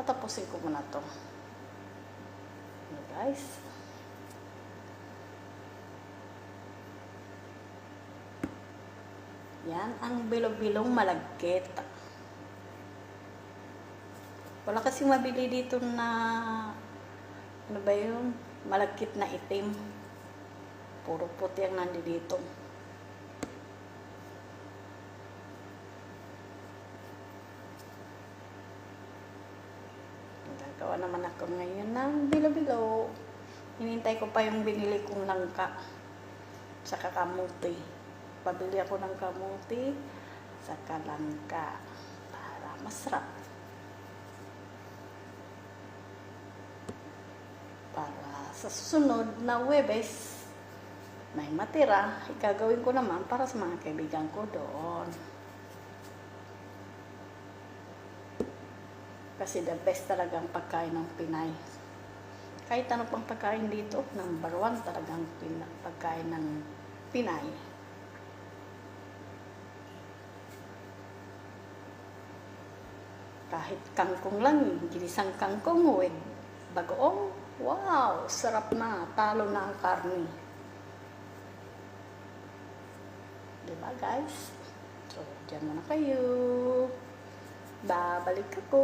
Tatapusin ko muna to. Guys. Yan ang bilo-bilong malagkit. Wala kasing mabili dito na ano ba yun? Malagkit na itim. Puro puti ang nandito. Gagawa naman ako ngayon ng bilo-bilo. Hinintay ko pa yung binili kong langka. Saka kamuti. Pabili ako ng kamuti. Saka langka. Para masarap. Para sa susunod na Huwebes, may matira, igagawin ko naman para sa mga kaibigan ko doon. Kasi the best talagang pagkain ng Pinay. Kahit ano pang pagkain dito, number 1 talagang pagkain ng Pinay. Kahit kangkong lang, ginisang kangkong with bagoong, wow, sarap na, talo na ang karne. Diba guys? So, dyan muna kayo. Babalik ako.